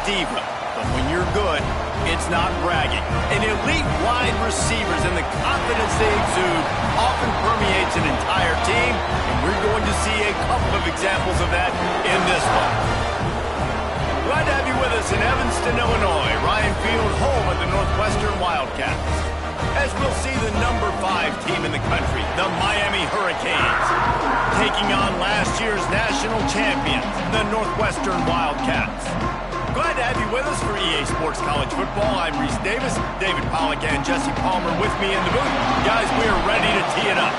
diva, but when you're good, it's not bragging. And elite wide receivers and the confidence they exude often permeates an entire team, and we're going to see a couple of examples of that in this one. Glad to have you with us in Evanston, Illinois. Ryan Field, home of the Northwestern Wildcats. As we'll see the number 5 team in the country, the Miami Hurricanes, taking on last year's national champions, the Northwestern Wildcats. Glad to have you with us for EA Sports College Football. I'm Reese Davis, David Pollack, and Jesse Palmer with me in the booth. Guys, we are ready to tee it up.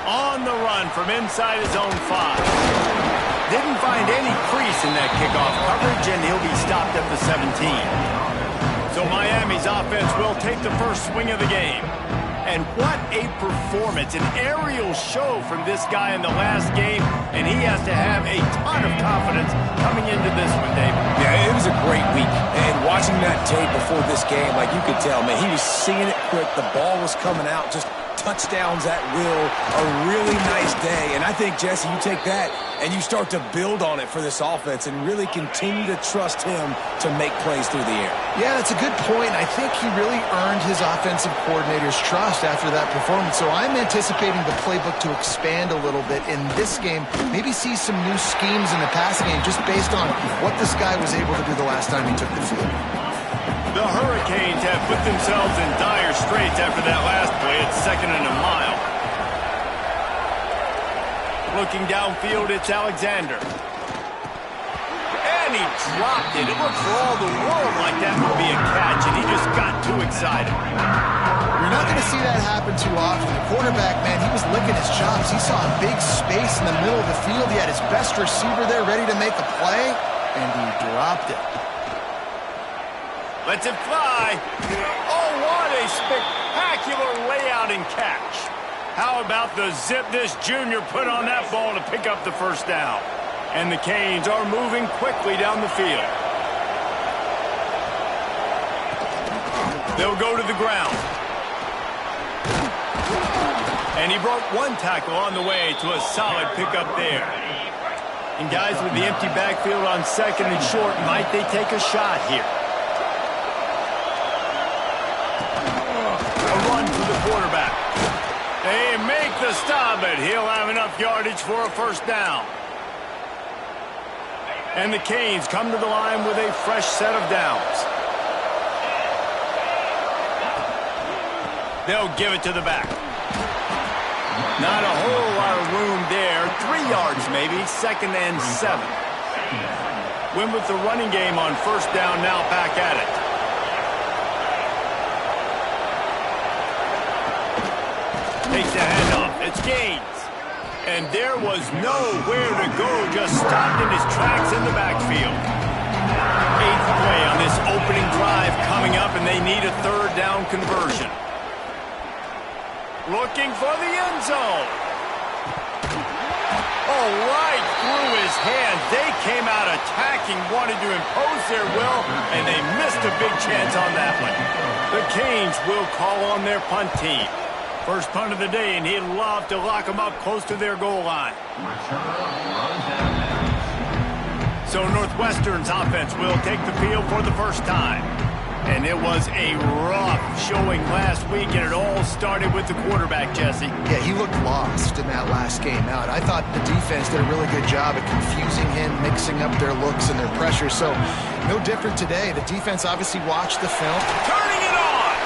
On the run from inside his own 5. Didn't find any crease in that kickoff coverage, and he'll be stopped at the 17. So Miami's offense will take the first swing of the game. And what a performance, an aerial show from this guy in the last game, and he has to have a ton of confidence coming into this one, David. Yeah, it was a great week, and watching that tape before this game, like you could tell, man, he was seeing it quick, the ball was coming out, just touchdowns at will, a really nice day. And I think, Jesse, you take that and you start to build on it for this offense and really continue to trust him to make plays through the air. Yeah, that's a good point. I think he really earned his offensive coordinator's trust after that performance. So I'm anticipating the playbook to expand a little bit in this game, maybe see some new schemes in the passing game just based on what this guy was able to do the last time he took the field. The Hurricanes have put themselves in dire straits after that last play. It's 2nd and a mile. Looking downfield, it's Alexander. And he dropped it. It looked for all the world like that would be a catch, and he just got too excited. You're not going to see that happen too often. The quarterback, man, he was licking his chops. He saw a big space in the middle of the field. He had his best receiver there ready to make a play, and he dropped it. Lets it fly. Oh, what a spectacular layout and catch. How about the zip this junior put on that ball to pick up the first down? And the Canes are moving quickly down the field. They'll go to the ground. And he broke one tackle on the way to a solid pickup there. And guys, with the empty backfield on 2nd and short, might they take a shot here? Quarterback. They make the stop, but he'll have enough yardage for a first down. And the Canes come to the line with a fresh set of downs. They'll give it to the back. Not a whole lot of room there. 3 yards maybe, 2nd and 7. Win with the running game on first down, now back at it. Takes the handoff. It's Gaines. And there was nowhere to go. Just stopped in his tracks in the backfield. 8th play on this opening drive coming up, and they need a 3rd down conversion. Looking for the end zone. Oh, right through his hands. They came out attacking, wanted to impose their will, and they missed a big chance on that one. The Canes will call on their punt team. First punt of the day, and he'd love to lock them up close to their goal line. So Northwestern's offense will take the field for the first time. And it was a rough showing last week, and it all started with the quarterback, Jesse. Yeah, he looked lost in that last game out. I thought the defense did a really good job at confusing him, mixing up their looks and their pressure. So no different today. The defense obviously watched the film. Turning it on!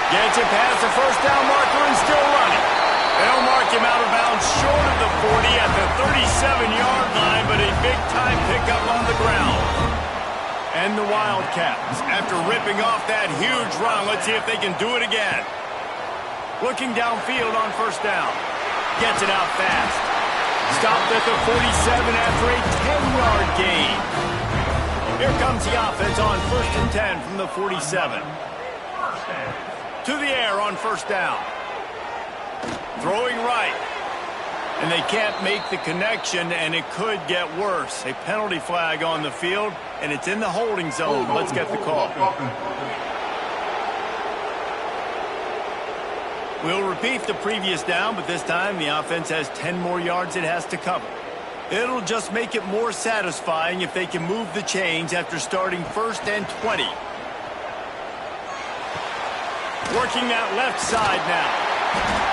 Gets it past the first down marker and still running. They'll mark him out of bounds short of the 40 at the 37-yard line, but a big-time pickup on the ground. And the Wildcats, after ripping off that huge run, let's see if they can do it again. Looking downfield on first down. Gets it out fast. Stopped at the 47 after a 10-yard gain. Here comes the offense on 1st and 10 from the 47. To the air on first down. Throwing right. And they can't make the connection, and it could get worse. A penalty flag on the field, and it's in the holding zone. Let's get the call. We'll repeat the previous down, but this time the offense has 10 more yards it has to cover. It'll just make it more satisfying if they can move the chains after starting 1st and 20. Working that left side now.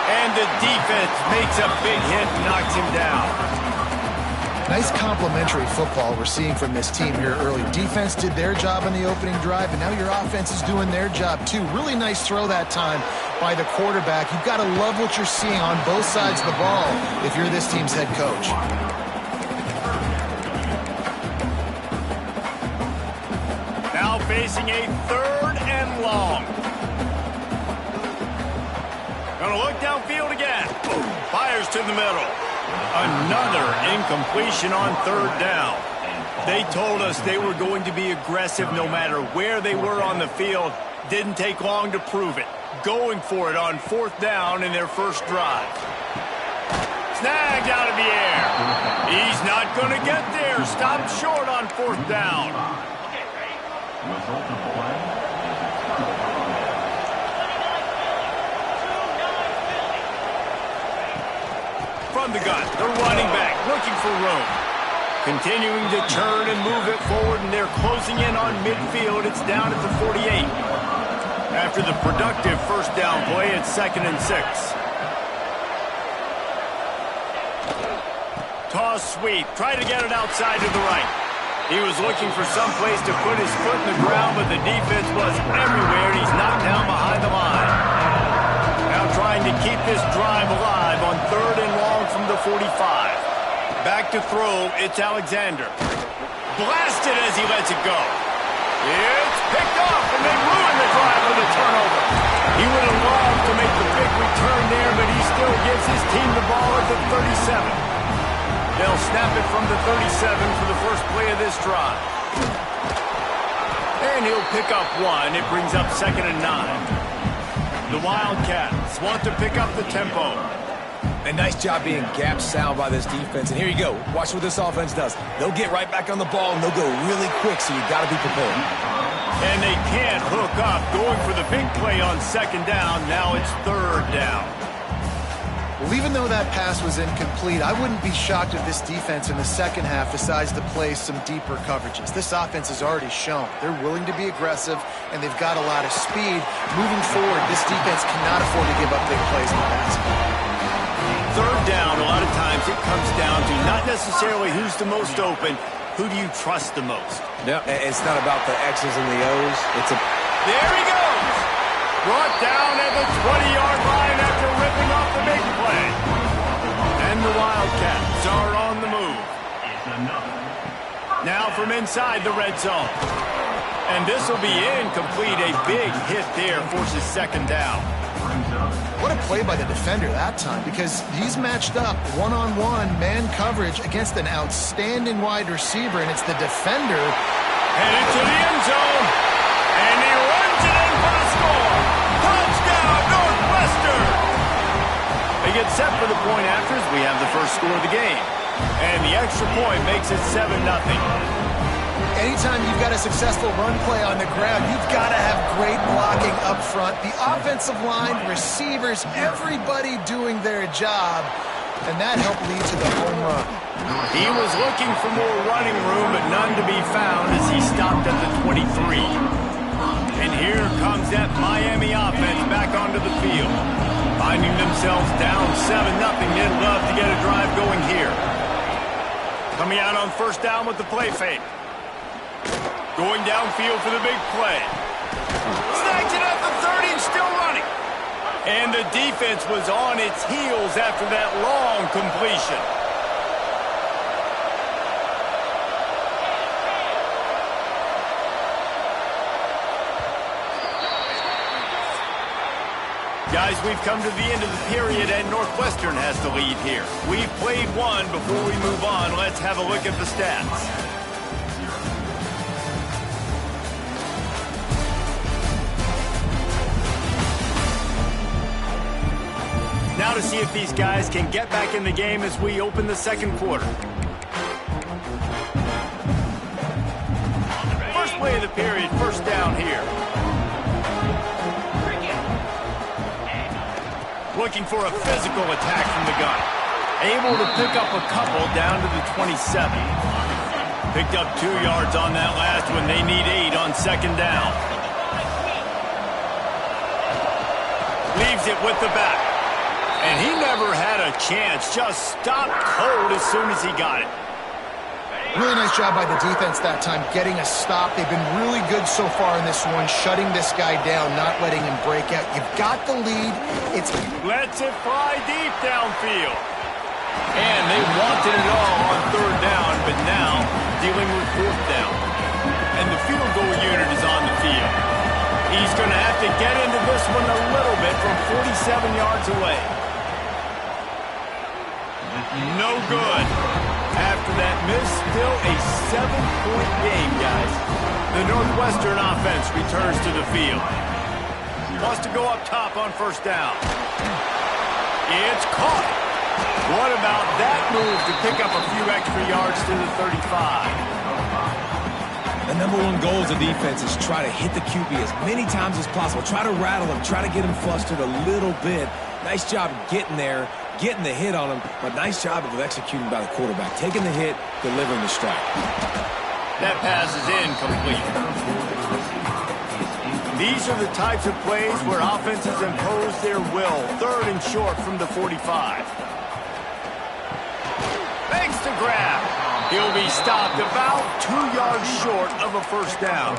And the defense makes a big hit and knocks him down. Nice complimentary football we're seeing from this team here early. Defense did their job on the opening drive, and now your offense is doing their job too. Really nice throw that time by the quarterback. You've got to love what you're seeing on both sides of the ball if you're this team's head coach. Now facing a 3rd and long. Gonna look downfield again. Fires to the middle. Another incompletion on 3rd down. They told us they were going to be aggressive no matter where they were on the field. Didn't take long to prove it. Going for it on 4th down in their first drive. Snagged out of the air. He's not going to get there. Stopped short on 4th down. From the gun, the running back looking for room. Continuing to turn and move it forward, and they're closing in on midfield. It's down at the 48. After the productive first down play, it's 2nd and 6. Toss sweep. Try to get it outside to the right. He was looking for some place to put his foot in the ground, but the defense was everywhere, and he's knocked down behind the line. Now trying to keep this drive alive on 3rd and long from the 45. Back to throw, it's Alexander. Blasted as he lets it go. It's picked off, and they ruin the drive with a turnover. He would have loved to make the big return there, but he still gives his team the ball at the 37. They'll snap it from the 37 for the first play of this drive. And he'll pick up 1. It brings up 2nd and 9. The Wildcats want to pick up the tempo. A nice job being gap sound by this defense. And here you go. Watch what this offense does. They'll get right back on the ball, and they'll go really quick, so you got to be prepared. And they can't hook up. Going for the big play on 2nd down. Now it's 3rd down. Well, even though that pass was incomplete, I wouldn't be shocked if this defense in the second half decides to play some deeper coverages. This offense has already shown they're willing to be aggressive, and they've got a lot of speed. Moving forward, this defense cannot afford to give up big plays in the passing. 3rd down, a lot of times it comes down to not necessarily who's the most open, who do you trust the most? No, it's not about the X's and the O's. There he goes! Brought down at the 20-yard line after ripping off the big play. And the Wildcats are on the move. Now from inside the red zone. And this will be incomplete. A big hit there forces 2nd down. What a play by the defender that time, because he's matched up one-on-one man coverage against an outstanding wide receiver, and it's the defender. Headed to the end zone. And he runs it in for the score. Touchdown, Northwestern! They get set for the point after as we have the first score of the game. And the extra point makes it 7-0. Anytime you've got a successful run play on the ground, you've got to have great blocking up front. The offensive line, receivers, everybody doing their job, and that helped lead to the home run. He was looking for more running room, but none to be found as he stopped at the 23. And here comes that Miami offense back onto the field. Finding themselves down 7-0, they'd love to get a drive going here. Coming out on 1st down with the play fake. Going downfield for the big play. Snags it at the 30 and still running. And the defense was on its heels after that long completion. Guys, we've come to the end of the period, and Northwestern has the lead here. We've played one. Before we move on, let's have a look at the stats. Now to see if these guys can get back in the game as we open the second quarter. First play of the period, 1st down here. Looking for a physical attack from the gun. Able to pick up a couple down to the 27. Picked up 2 yards on that last one. They need 8 on second down. Leaves it with the back. And he never had a chance. Just stopped cold as soon as he got it. Really nice job by the defense that time, getting a stop. They've been really good so far in this one, shutting this guy down, not letting him break out. You've got the lead. Lets it fly deep downfield. And they wanted it all on third down, but now dealing with fourth down. And the field goal unit is on the field. He's going to have to get into this one a little bit from 47 yards away. No good. After that miss, still a 7-point game, guys. The Northwestern offense returns to the field. Wants to go up top on first down. It's caught. What about that move to pick up a few extra yards to the 35? The number one goal as a defense is try to hit the QB as many times as possible. Try to rattle him, try to get him flustered a little bit. Nice job getting there, getting the hit on him, but nice job of executing by the quarterback. Taking the hit, delivering the strike. That pass is incomplete. These are the types of plays where offenses impose their will. Third and short from the 45. Makes the grab. He'll be stopped about 2 yards short of a first down.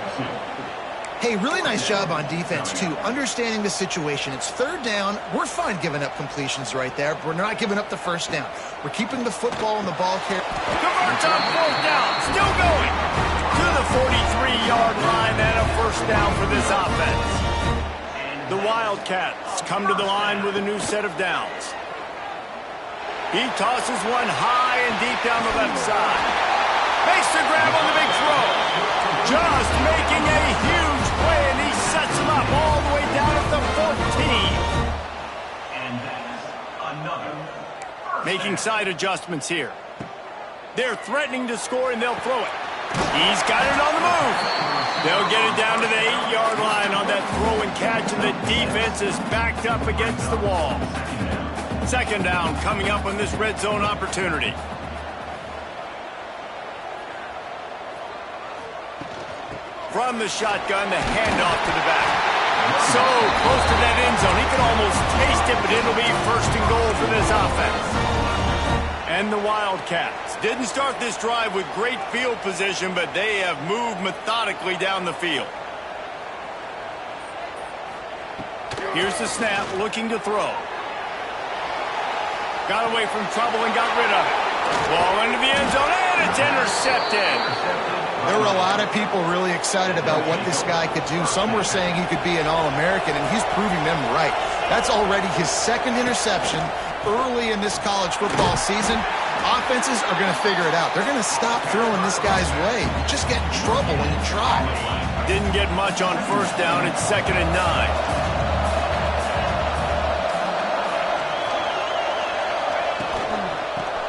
Hey, really nice job on defense, too, understanding the situation. It's third down. We're fine giving up completions right there. We're not giving up the first down. We're keeping the football in the ball carrier. Converts on fourth down. Still going. To the 43-yard line and a first down for this offense. The Wildcats come to the line with a new set of downs. He tosses one high and deep down the left side. Makes the grab on the big throw. Just making a huge play, and he sets him up all the way down at the 14. And that's another. Making side adjustments here. They're threatening to score, and they'll throw it. He's got it on the move. They'll get it down to the 8-yard line on that throw and catch, and the defense is backed up against the wall. Second down coming up on this red zone opportunity. From the shotgun, the handoff to the back. So close to that end zone, he can almost taste it, but it'll be first and goal for this offense. And the Wildcats didn't start this drive with great field position, but they have moved methodically down the field. Here's the snap, looking to throw. Got away from trouble and got rid of it. Ball into the end zone, and it's intercepted. There were a lot of people really excited about what this guy could do. Some were saying he could be an All-American, and he's proving them right. That's already his second interception early in this college football season. Offenses are going to figure it out. They're going to stop throwing this guy's way. You just get in trouble when you try. Didn't get much on first down. It's 2nd and 9.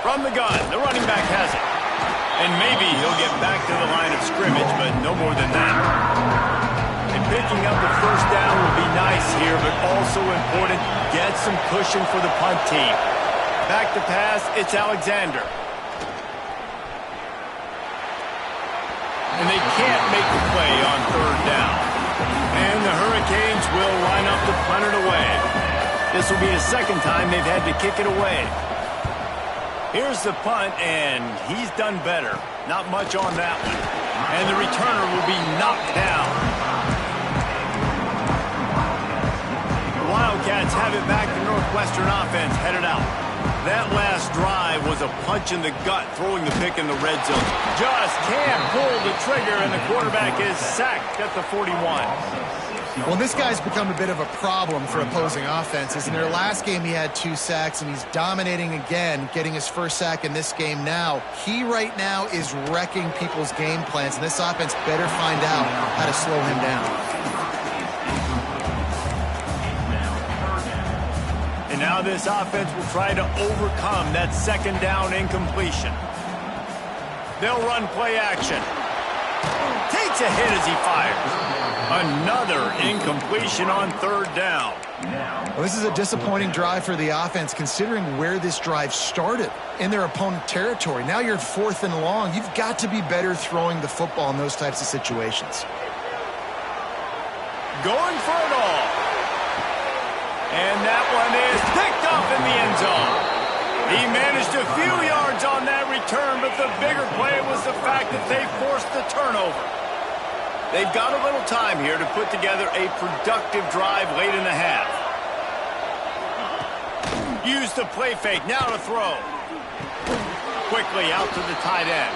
From the gun, the running back has it. And maybe he'll get back to the line of scrimmage, but no more than that. And picking up the first down will be nice here, but also important, get some cushion for the punt team. Back to pass, it's Alexander. And they can't make the play on third down. And the Hurricanes will line up to punt it away. This will be the second time they've had to kick it away. Here's the punt, and he's done better. Not much on that one. And the returner will be knocked down. The Wildcats have it back. The Northwestern offense headed out. That last drive was a punch in the gut, throwing the pick in the red zone. Just can't pull the trigger, and the quarterback is sacked at the 41. Well, this guy's become a bit of a problem for opposing offenses. In their last game, he had 2 sacks, and he's dominating again, getting his first sack in this game now. He right now is wrecking people's game plans, and this offense better find out how to slow him down. And now this offense will try to overcome that second down incompletion. They'll run play action. Takes a hit as he fires. Another incompletion on third down. Well, this is a disappointing drive for the offense, considering where this drive started, in their opponent territory. Now you're 4th and long. You've got to be better throwing the football in those types of situations. Going for it all. And that one is picked up in the end zone. He managed a few yards on that return, but the bigger play was the fact that they forced the turnover. They've got a little time here to put together a productive drive late in the half. Use the play fake, now to throw. Quickly out to the tight end.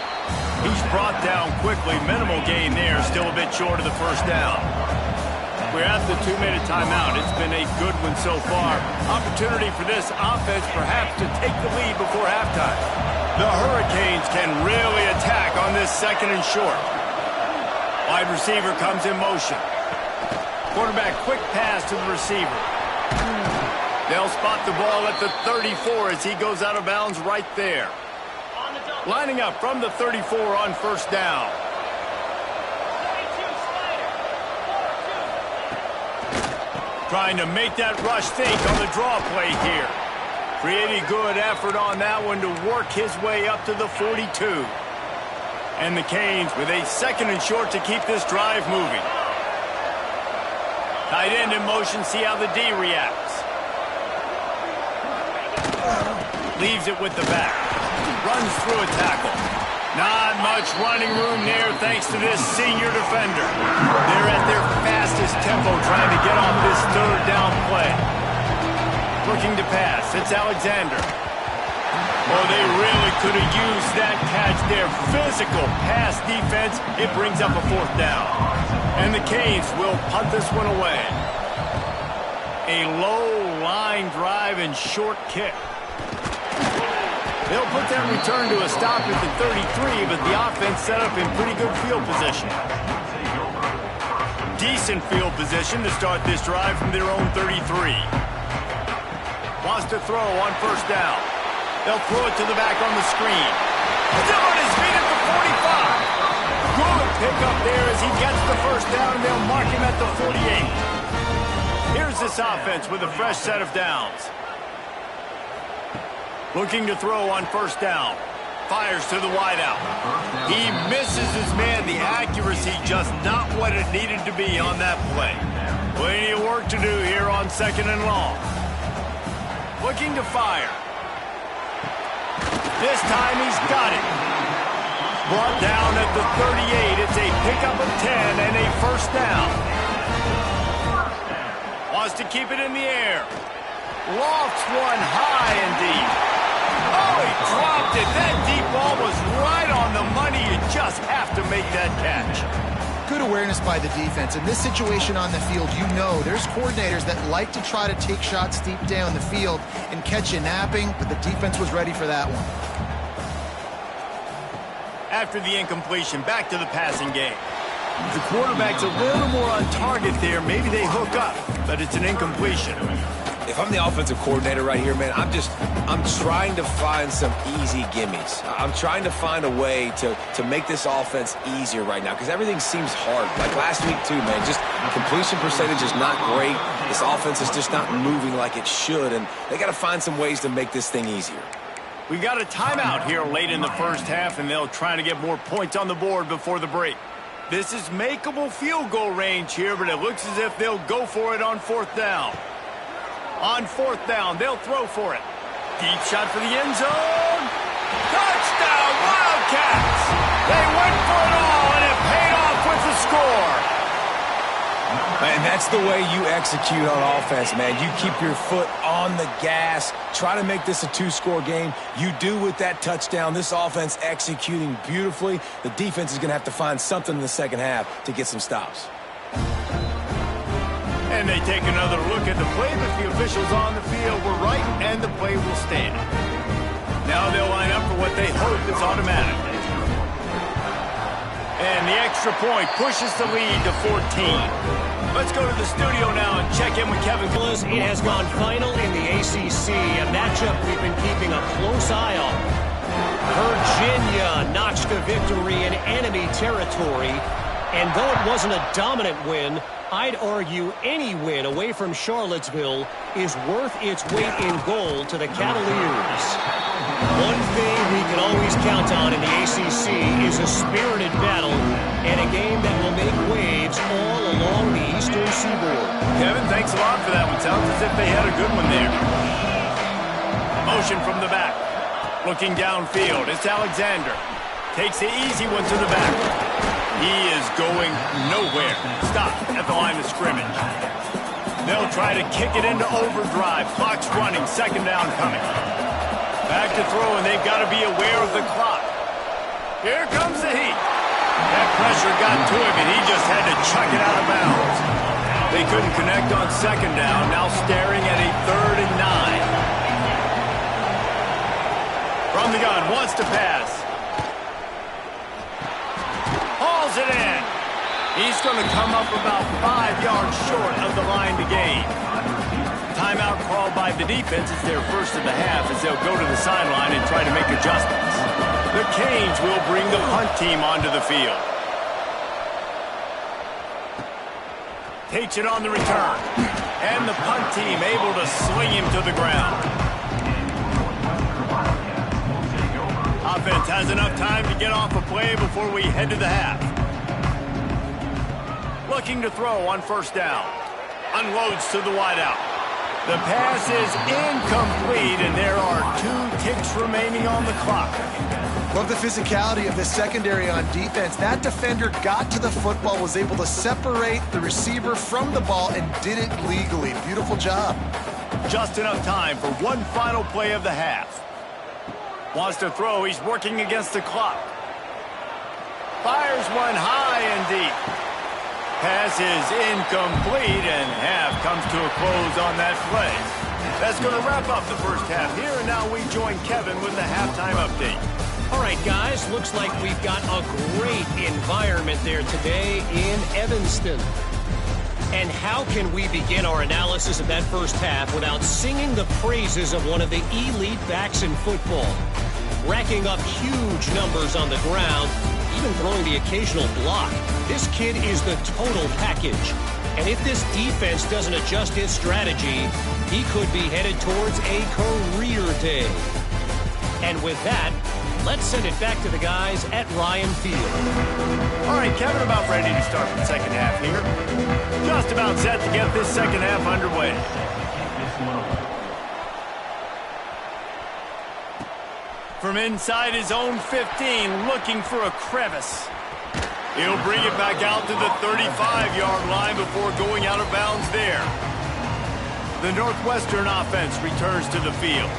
He's brought down quickly, minimal gain there, still a bit short of the first down. We're at the 2-minute timeout. It's been a good one so far. Opportunity for this offense perhaps to take the lead before halftime. The Hurricanes can really attack on this 2nd and short. Wide receiver comes in motion. Quarterback quick pass to the receiver. They'll spot the ball at the 34 as he goes out of bounds right there. Lining up from the 34 on first down. Trying to make that rush think on the draw play here. Pretty good effort on that one to work his way up to the 42. And the Canes with a 2nd and short to keep this drive moving. Tight end in motion, see how the D reacts. Leaves it with the back. Runs through a tackle. Not much running room there thanks to this senior defender. They're at their fastest tempo trying to get off this 3rd down play. Looking to pass. It's Alexander. Oh, they really could have used that catch there. Physical pass defense. It brings up a 4th down. And the Canes will punt this one away. A low line drive and short kick. They'll put that return to a stop at the 33, but the offense set up in pretty good field position. Decent field position to start this drive from their own 33. Wants to throw on first down. They'll throw it to the back on the screen. Still on his feet at the 45. Good pickup there as he gets the first down, and they'll mark him at the 48. Here's this offense with a fresh set of downs. Looking to throw on first down. Fires to the wideout. He misses his man. The accuracy just not what it needed to be on that play. Plenty of work to do here on 2nd and long. Looking to fire. This time he's got it. Brought down at the 38. It's a pickup of 10 and a first down. Wants to keep it in the air. Lofts one high and deep. Oh, he dropped it. That deep ball was right on the money. You just have to make that catch. Good awareness by the defense. In this situation on the field, you know there's coordinators that like to try to take shots deep down the field and catch you napping, but the defense was ready for that one. After the incompletion, back to the passing game. The quarterback's a little more on target there. Maybe they hook up, but it's an incompletion. If I'm the offensive coordinator right here, man, I'm trying to find some easy gimmies. I'm trying to find a way to make this offense easier right now because everything seems hard. Like last week, too, man, just completion percentage is not great. This offense is just not moving like it should, and they got to find some ways to make this thing easier. We got a timeout here late in the first half, and they'll try to get more points on the board before the break. This is makeable field goal range here, but it looks as if they'll go for it on 4th down. On 4th down, they'll throw for it. Deep shot for the end zone. Touchdown, Wildcats! They went for it all, and it paid off with the score. And that's the way you execute on offense, man. You keep your foot on the gas. Try to make this a 2-score game. You do with that touchdown. This offense executing beautifully. The defense is going to have to find something in the second half to get some stops. And they take another look at the play, but the officials on the field were right, and the play will stand. Now they'll line up for what they hope is automatic. And the extra point pushes the lead to 14. Let's go to the studio now and check in with Kevin. It has gone final in the ACC, a matchup we've been keeping a close eye on. Virginia notched a victory in enemy territory And though it wasn't a dominant win, I'd argue any win away from Charlottesville is worth its weight in gold to the Cavaliers. One thing we can always count on in the ACC is a spirited battle and a game that will make waves all along the Eastern Seaboard. Kevin, thanks a lot for that one. Sounds as if they had a good one there. Motion from the back. Looking downfield. It's Alexander. Takes the easy one to the back. He is going nowhere. Stop at the line of scrimmage. They'll try to kick it into overdrive. Clock's running. Second down coming. Back to throw, and they've got to be aware of the clock. Here comes the heat. That pressure got to him, and he just had to chuck it out of bounds. They couldn't connect on second down. Now staring at a 3rd and 9. From the gun, wants to pass. Hauls it in. He's going to come up about 5 yards short of the line to gain. Timeout called by the defense. It's their first of the half as they'll go to the sideline and try to make adjustments. The Canes will bring the punt team onto the field. Takes it on the return. And the punt team able to sling him to the ground. Offense has enough time to get off a play before we head to the half. Looking to throw on first down. Unloads to the wideout. The pass is incomplete, and there are 2 ticks remaining on the clock. Love the physicality of the secondary on defense. That defender got to the football, was able to separate the receiver from the ball, and did it legally. Beautiful job. Just enough time for one final play of the half. Wants to throw. He's working against the clock. Fires one high and deep. Pass is incomplete, and half comes to a close on that play. That's going to wrap up the first half here, and now we join Kevin with the halftime update. All right, guys, looks like we've got a great environment there today in Evanston. And how can we begin our analysis of that first half without singing the praises of one of the elite backs in football? Racking up huge numbers on the ground, even throwing the occasional block. This kid is the total package. And if this defense doesn't adjust its strategy, he could be headed towards a career day. And with that, let's send it back to the guys at Ryan Field. All right, Kevin, about ready to start the second half here. Just about set to get this second half underway. From inside his own 15, looking for a crevice. He'll bring it back out to the 35-yard line before going out of bounds there. The Northwestern offense returns to the field.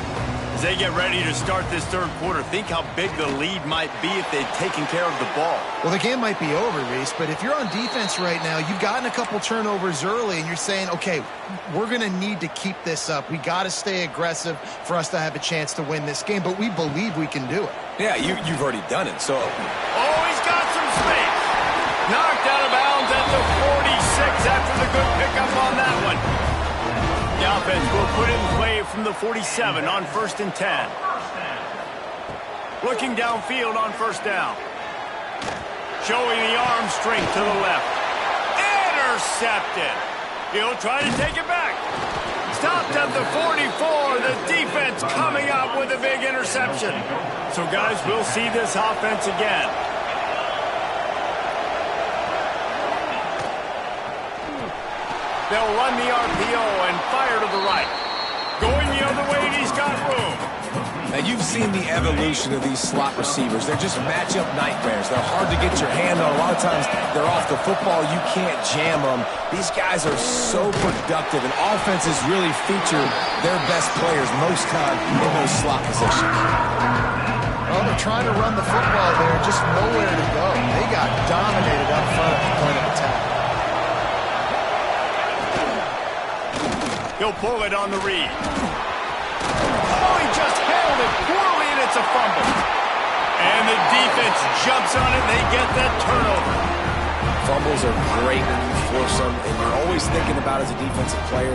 As they get ready to start this third quarter, think how big the lead might be if they'd taken care of the ball. Well, the game might be over, Reese, but if you're on defense right now, you've gotten a couple turnovers early, and you're saying, okay, we're going to need to keep this up. We got to stay aggressive for us to have a chance to win this game, but we believe we can do it. Yeah, you've already done it, so... Oh, he's got some space. Knocked out of bounds at the 46 after the good pickup on that one. The offense will put it in play from the 47 on 1st and 10. Looking downfield on first down. Showing the arm strength to the left. Intercepted. He'll try to take it back. Stopped at the 44. The defense coming up with a big interception. So, guys, we'll see this offense again. They'll run the RPO and fire to the right. Going the other way, and he's got room. Now, you've seen the evolution of these slot receivers. They're just matchup nightmares. They're hard to get your hand on. A lot of times, they're off the football. You can't jam them. These guys are so productive, and offenses really feature their best players most time in those slot positions. Well, they're trying to run the football there, just nowhere to go. They got dominated up front at the point of attack. He'll pull it on the read. Oh, he just held it poorly, and it's a fumble. And the defense jumps on it, and they get that turnover. Fumbles are great when you force them, and you're always thinking about as a defensive player,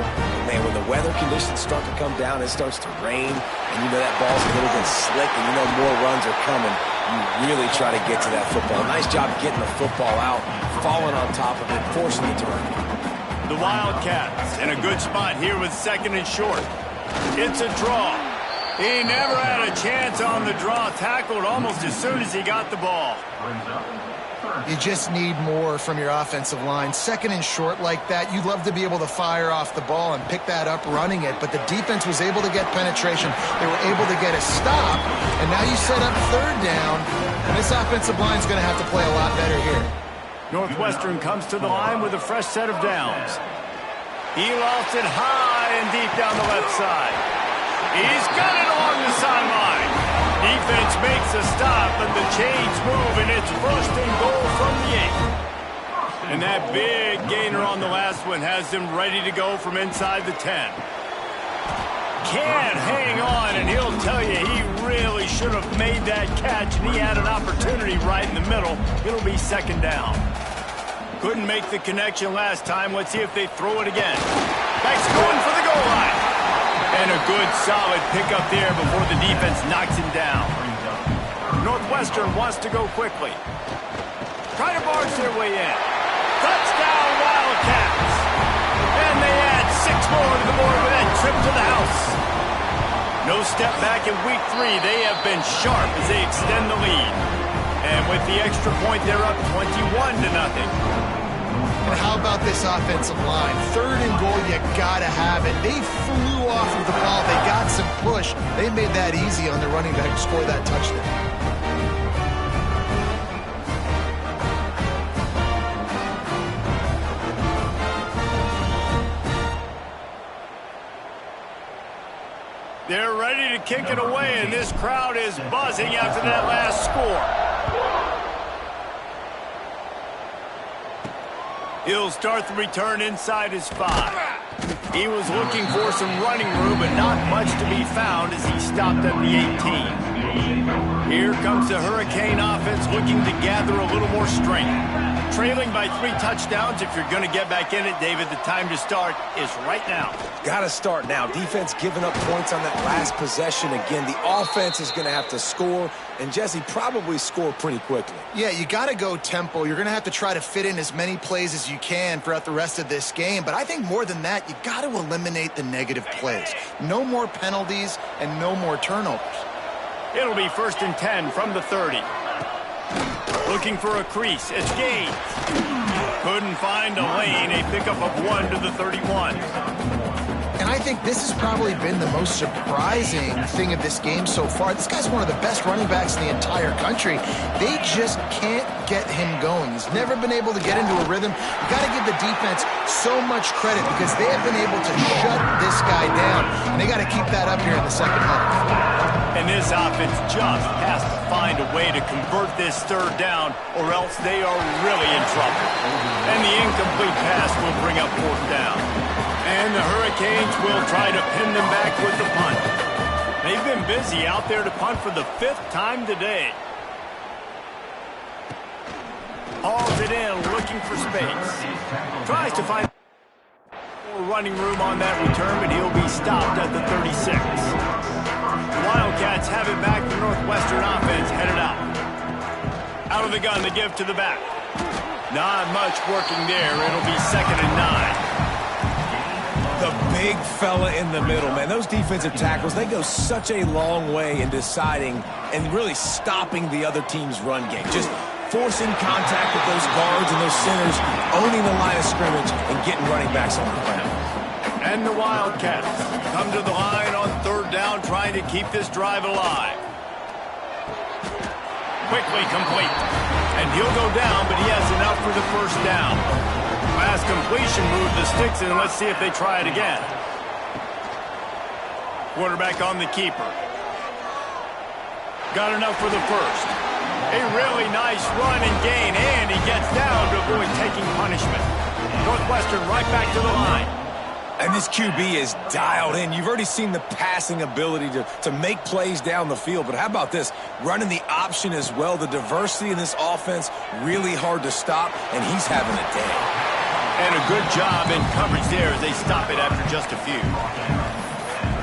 man, when the weather conditions start to come down, it starts to rain, and you know that ball's a little bit slick, and you know more runs are coming. You really try to get to that football. Nice job getting the football out, falling on top of it, forcing the turnover. The Wildcats in a good spot here with 2nd and short. It's a draw. He never had a chance on the draw. Tackled almost as soon as he got the ball. You just need more from your offensive line. 2nd and short like that, you'd love to be able to fire off the ball and pick that up running it, but the defense was able to get penetration. They were able to get a stop, and now you set up 3rd down, and this offensive line's going to have to play a lot better here. Northwestern comes to the line with a fresh set of downs. He lofts it high and deep down the left side. He's got it along the sideline. Defense makes a stop, and the chains move, and it's 1st and goal from the 8. And that big gainer on the last one has them ready to go from inside the 10. Can't hang on, and he'll tell you he really should have made that catch, and he had an opportunity right in the middle. It'll be 2nd down. Couldn't make the connection last time. Let's see if they throw it again. Back's going for the goal line. And a good, solid pickup there before the defense knocks him down. Northwestern wants to go quickly. Try to barge their way in. Touchdown, Wildcats. And they add 6 more to the board with that trip to the house. No step back in week 3. They have been sharp as they extend the lead. And with the extra point, they're up 21-0. And how about this offensive line? 3rd and goal, you gotta have it. They flew off with the ball. They got some push. They made that easy on the running back to score that touchdown. They're ready to kick it away, and this crowd is buzzing after that last score. He'll start the return inside his 5. He was looking for some running room, but not much to be found as he stopped at the 18. Here comes the Hurricane offense looking to gather a little more strength. Trailing by 3 touchdowns. If you're going to get back in it, David, the time to start is right now. Got to start now. Defense giving up points on that last possession. Again, the offense is going to have to score, and Jesse probably score pretty quickly. Yeah, you got to go tempo. You're going to have to try to fit in as many plays as you can throughout the rest of this game, but I think more than that, you got to eliminate the negative plays. No more penalties and no more turnovers. It'll be 1st and 10 from the 30. Looking for a crease. It's Gaines. Couldn't find a lane. A pickup of 1 to the 31. And I think this has probably been the most surprising thing of this game so far. This guy's one of the best running backs in the entire country. They just can't get him going. He's never been able to get into a rhythm. You got to give the defense so much credit because they have been able to shut this guy down. And they got to keep that up here in the 2nd half. And this offense just has to find a way to convert this 3rd down, or else they are really in trouble. And the incomplete pass will bring up 4th down. And the Hurricanes will try to pin them back with the punt. They've been busy out there to punt for the 5th time today. Hauls it in, looking for space. Tries to find more running room on that return, but he'll be stopped at the 36. The Wildcats have it back. The Northwestern offense headed out. Out of the gun to give to the back. Not much working there. It'll be 2nd and 9. The big fella in the middle, man. Those defensive tackles, they go such a long way in deciding and really stopping the other team's run game. Just forcing contact with those guards and those centers, owning the line of scrimmage, and getting running backs on the ground. And the Wildcats come to the line on 3rd down, trying to keep this drive alive. Quickly complete. And he'll go down, but he has enough for the 1st down. Last completion moved the sticks in. Let's see if they try it again. Quarterback on the keeper. Got enough for the 1st. A really nice run and gain, and he gets down to avoid taking punishment. Northwestern right back to the line. And this QB is dialed in. You've already seen the passing ability to make plays down the field, but how about this? Running the option as well. The diversity in this offense, really hard to stop, and he's having a day. And a good job in coverage there as they stop it after just a few.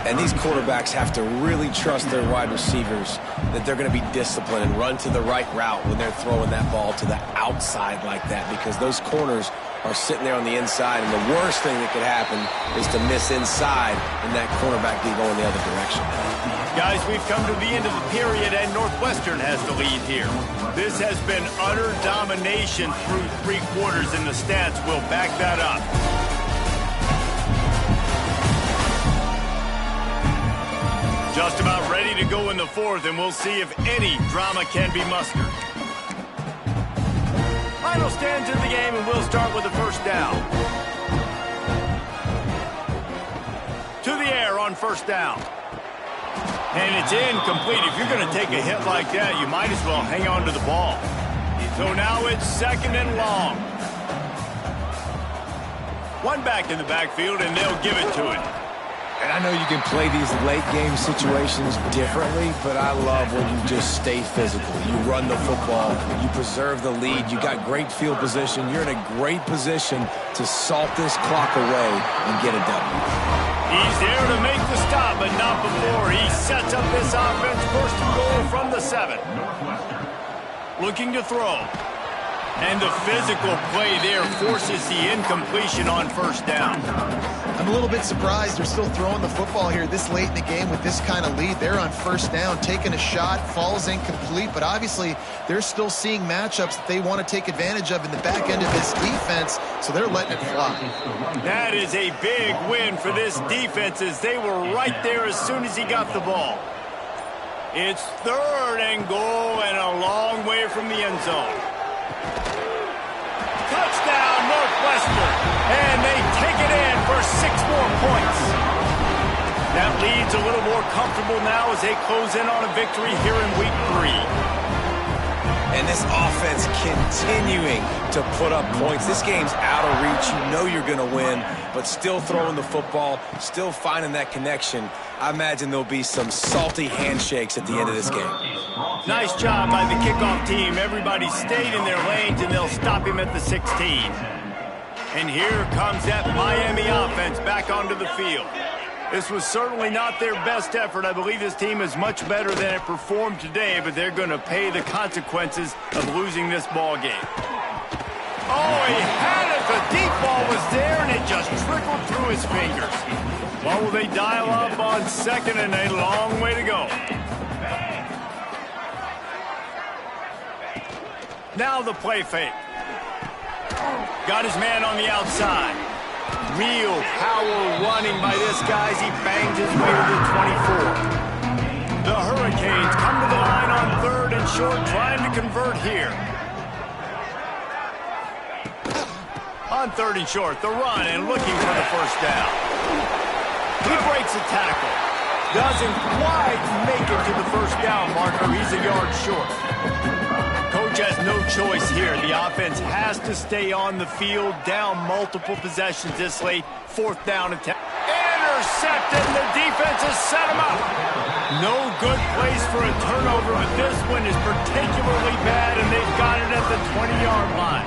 And these quarterbacks have to really trust their wide receivers that they're going to be disciplined and run to the right route when they're throwing that ball to the outside like that, because those corners are sitting there on the inside, and the worst thing that could happen is to miss inside and that cornerback be going the other direction. Guys, we've come to the end of the period, and Northwestern has the lead here. This has been utter domination through 3 quarters, and the stats will back that up. Just about ready to go in the 4th, and we'll see if any drama can be mustered. Final stands in the game, and we'll start with the first down. To the air on first down. And it's incomplete. If you're going to take a hit like that, you might as well hang on to the ball. So now it's 2nd and long. One back in the backfield, and they'll give it to him. And I know you can play these late-game situations differently, but I love when you just stay physical. You run the football, you preserve the lead, you got great field position. You're in a great position to salt this clock away and get a W. He's there to make the stop, but not before. He sets up this offense, 1st and goal from the 7. Looking to throw. And the physical play there forces the incompletion on first down. I'm a little bit surprised they're still throwing the football here this late in the game with this kind of lead. They're on first down, taking a shot, falls incomplete, but obviously they're still seeing matchups that they want to take advantage of in the back end of this defense, so they're letting it fly. That is a big win for this defense as they were right there as soon as he got the ball. It's 3rd and goal and a long way from the end zone. Touchdown, Northwestern, and they take it in for 6 more points. That lead's a little more comfortable now as they close in on a victory here in week 3. And this offense continuing to put up points. This game's out of reach. You know you're going to win, but still throwing the football, still finding that connection. I imagine there'll be some salty handshakes at the end of this game. Nice job by the kickoff team. Everybody stayed in their lanes, and they'll stop him at the 16. And here comes that Miami offense back onto the field. This was certainly not their best effort. I believe this team is much better than it performed today, but they're going to pay the consequences of losing this ball game. Oh, he had it. The deep ball was there, and it just trickled through his fingers. Well, will they dial up on 2nd and a long way to go? Now the play fake. Got his man on the outside. Real power running by this guy as he bangs his way to the 24. The Hurricanes come to the line on 3rd and short, trying to convert here. On 3rd and short, the run and looking for the first down. He breaks a tackle. Doesn't quite make it to the first down marker. He's a yard short. Coach has no choice here. The offense has to stay on the field, down multiple possessions this late. 4th down attempt. Intercepted. The defense has set him up. No good place for a turnover, but this one is particularly bad, and they've got it at the 20-yard line.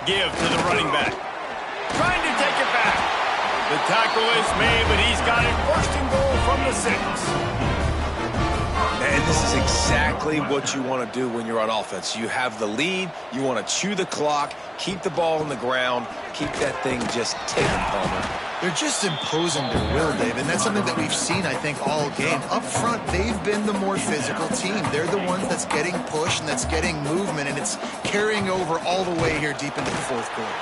Give to the running back. Trying to take it back. The tackle is made, but he's got it 1st and goal from the 6. And this is exactly what you want to do when you're on offense. You have the lead, you want to chew the clock, keep the ball on the ground, keep that thing just ticking, Palmer. They're just imposing their will, Dave, and that's something that we've seen, I think, all game. Up front, they've been the more physical team. They're the ones that's getting pushed and that's getting movement, and it's carrying over all the way here deep into the 4th quarter.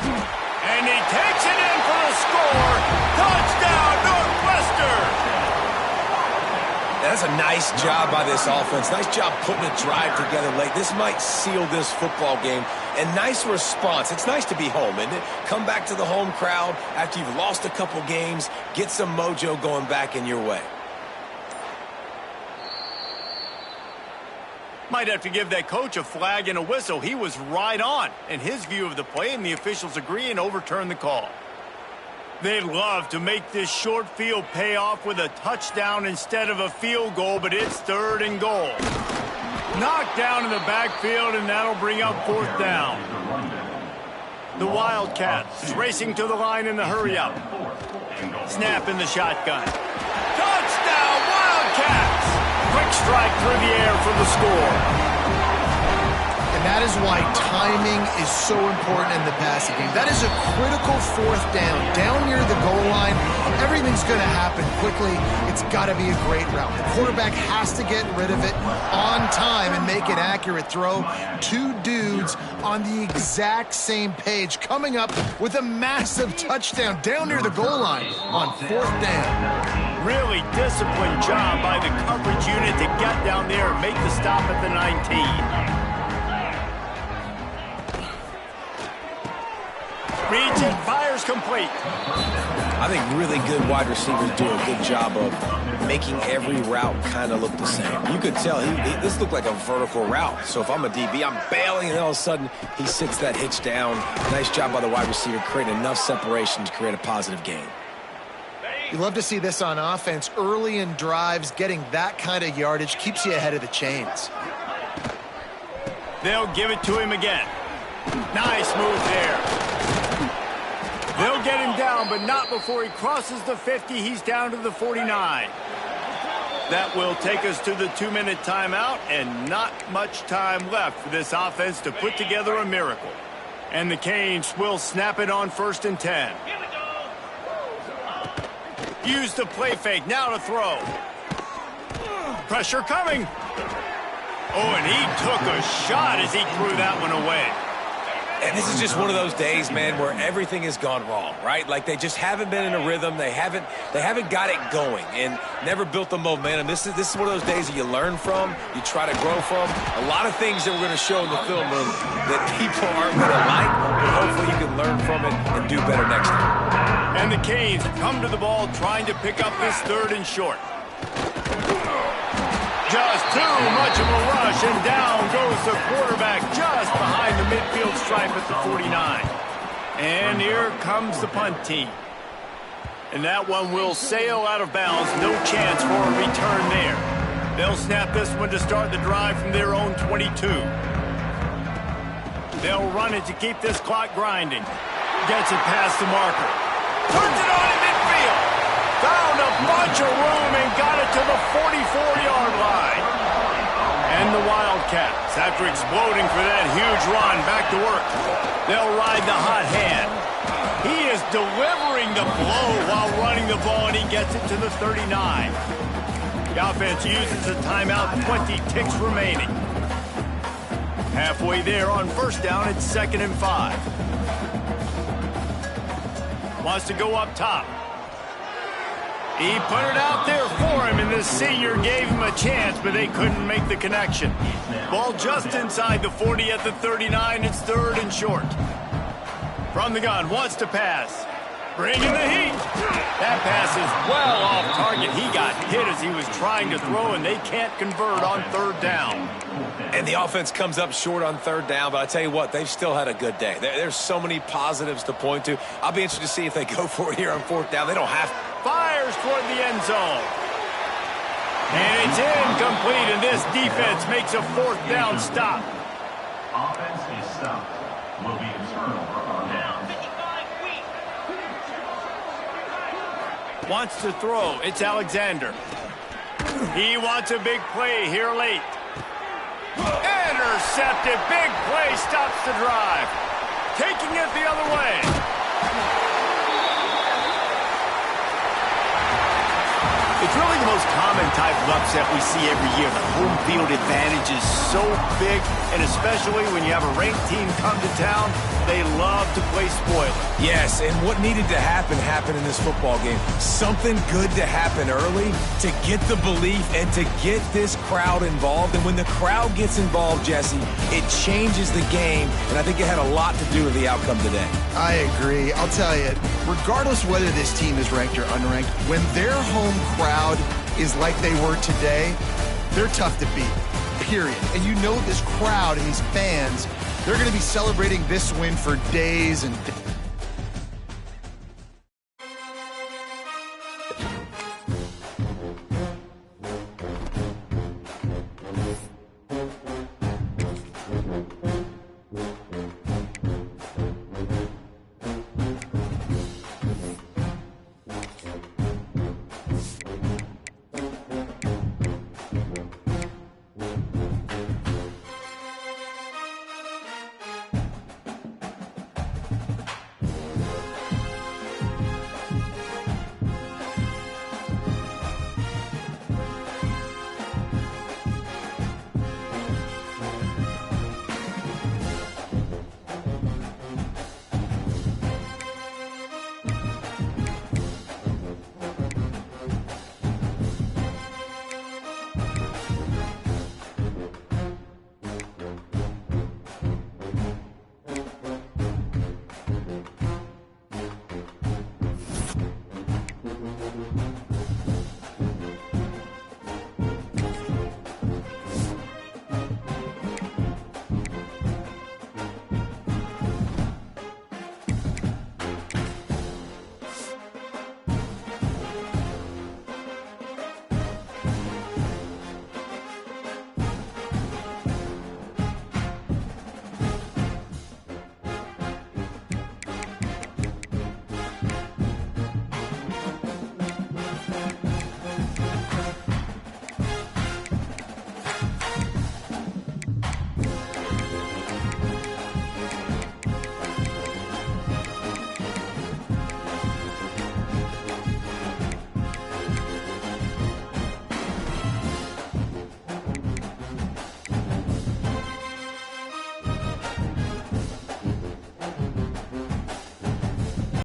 And he takes it in for the score. Touchdown, Northwestern! That's a nice job by this offense. Nice job putting a drive together late. This might seal this football game. And nice response. It's nice to be home, isn't it? Come back to the home crowd after you've lost a couple games. Get some mojo going back in your way. Might have to give that coach a flag and a whistle. He was right on in his view of the play, and the officials agree and overturn the call. They'd love to make this short field pay off with a touchdown instead of a field goal, but it's 3rd and goal. Knocked down in the backfield, and that'll bring up 4th down. The Wildcats racing to the line in the hurry-up. Snap in the shotgun. Touchdown, Wildcats! Quick strike through the air for the score. And that is why timing is so important in the passing game. That is a critical 4th down. Down near the goal line, everything's going to happen quickly. It's got to be a great route. The quarterback has to get rid of it on time and make an accurate throw. 2 dudes on the exact same page coming up with a massive touchdown down near the goal line on 4th down. Really disciplined job by the coverage unit to get down there and make the stop at the 19. Reads it, fires complete. I think really good wide receivers do a good job of making every route kind of look the same. You could tell this looked like a vertical route. So if I'm a DB, I'm bailing, and all of a sudden he sits that hitch down. Nice job by the wide receiver, creating enough separation to create a positive gain. You love to see this on offense. Early in drives, getting that kind of yardage keeps you ahead of the chains. They'll give it to him again. Nice move there. They'll get him down, but not before he crosses the 50. He's down to the 49. That will take us to the 2-minute timeout, and not much time left for this offense to put together a miracle. And the Canes will snap it on 1st and 10. Use the play fake, now to throw. Pressure coming. Oh, and he took a shot as he threw that one away. And this is just one of those days, man, where everything has gone wrong, right? Like they just haven't been in a rhythm. They haven't got it going and never built the momentum. This is one of those days that you learn from, you try to grow from. A lot of things that we're going to show in the film room that people aren't going to like, but hopefully you can learn from it and do better next time. And the Canes come to the ball trying to pick up this 3rd and short. Just too much of a rush, and down goes the quarterback just behind the midfield stripe at the 49. And here comes the punt team. And that one will sail out of bounds. No chance for a return there. They'll snap this one to start the drive from their own 22. They'll run it to keep this clock grinding. Gets it past the marker. Turns it on in midfield. Found a bunch of room and got it to the 44-yard line. And the Wildcats, after exploding for that huge run, back to work. They'll ride the hot hand. He is delivering the blow while running the ball, and he gets it to the 39. The offense uses a timeout, 20 ticks remaining. Halfway there on 1st down, it's 2nd and 5. Wants to go up top. He put it out there for him, and the senior gave him a chance, but they couldn't make the connection. Ball just inside the 40 at the 39. It's 3rd and short. From the gun, wants to pass. Bringing the heat. That pass is well off target. He got hit as he was trying to throw, and they can't convert on 3rd down. And the offense comes up short on 3rd down, but I tell you what, they've still had a good day. There's so many positives to point to. I'll be interested to see if they go for it here on 4th down. They don't have to. Fires toward the end zone. And it's incomplete, and this defense makes a 4th down stop. Offense is stopped. Will be a turnover on down. Wants to throw. It's Alexander. He wants a big play here late. Intercepted. Big play stops the drive. Taking it the other way. It's really the most common type of upset we see every year. The home field advantage is so big, and especially when you have a ranked team come to town, they love to play spoiler. Yes, and what needed to happen happened in this football game. Something good to happen early to get the belief and to get this crowd involved. And when the crowd gets involved, Jesse, it changes the game, and I think it had a lot to do with the outcome today. I agree. I'll tell you, regardless whether this team is ranked or unranked, when their home crowd is like they were today, they're tough to beat, period. And you know this crowd and these fans, they're going to be celebrating this win for days and days.